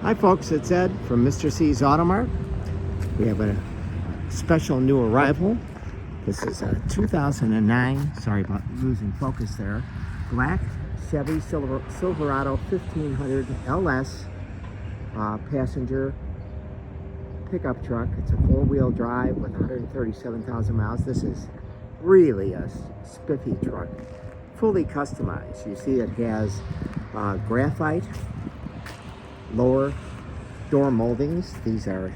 Hi folks, it's Ed from Mr. C's Auto Mart. We have a special new arrival. This is a 2009, sorry about losing focus there, black Chevy Silverado 1500 LS passenger pickup truck. It's a four-wheel drive with 137,000 miles. This is really a spiffy truck, fully customized. You see it has graphite lower door moldings. These are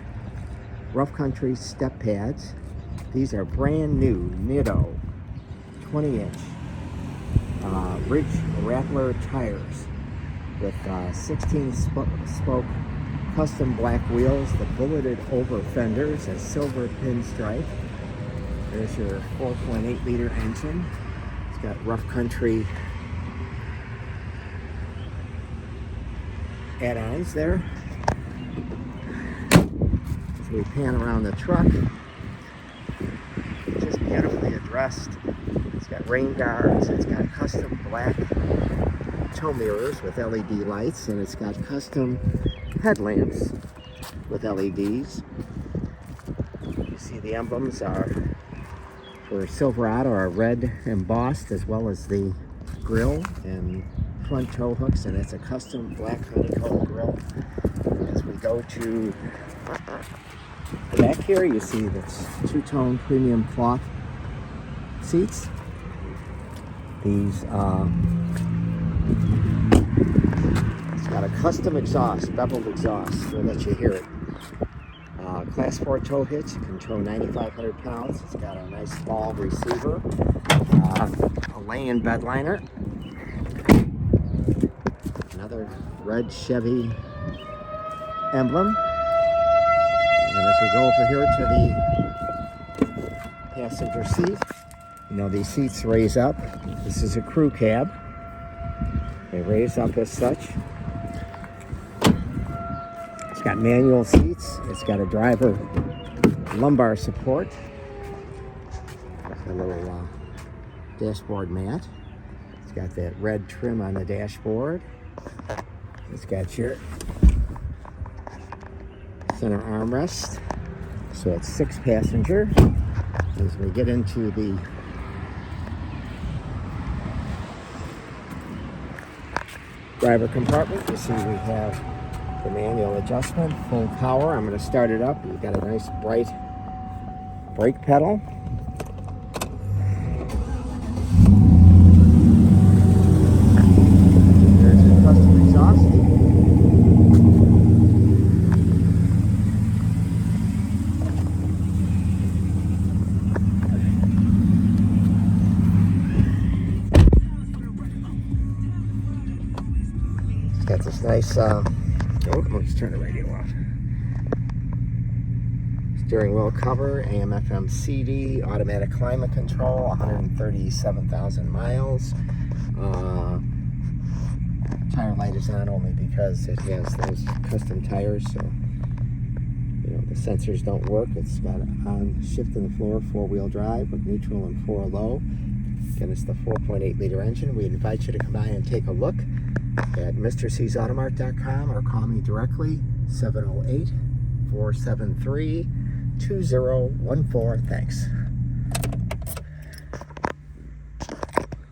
rough country step pads. These are brand new NITTI 20-inch Ridge Rappler tires with 16-spoke custom black wheels, the bulleted over fenders, a silver pinstripe. There's your 4.8 liter engine. It's got rough country add-ons there. So we pan around the truck. Just beautifully addressed. It's got rain guards. It's got custom black tow mirrors with LED lights, and it's got custom headlamps with LEDs. You see the emblems are for Silverado are red embossed, as well as the grille and front tow hooks, and it's a custom black Honeycomb grille. As we go to the back here, you see that's two-tone premium cloth seats. These it's got a custom exhaust, beveled exhaust. We'll let you hear it. Class 4 tow hitch, it can tow 9,500 pounds. It's got a nice ball receiver, a lay-in bed liner. Another red Chevy emblem. And as we go over here to the passenger seat, you know these seats raise up. This is a crew cab. They raise up as such. It's got manual seats. It's got a driver lumbar support. A little dashboard mat. It's got that red trim on the dashboard. It's got your center armrest, so it's 6 passenger. As we get into the driver compartment, you see we have the manual adjustment, full power. I'm going to start it up. You've got a nice bright brake pedal. There's your custom exhaust. It's got this nice let's turn the radio off. Steering wheel cover, AM/FM CD, automatic climate control, 137,000 miles. Tire light is on only because it has those custom tires, so you know the sensors don't work. It's got on shift in the floor, 4-wheel drive with neutral and 4 low. Again, it's the 4.8 liter engine. We invite you to come by and take a look at MrC'sAutomart.com or call me directly, 708-473-2014. Thanks.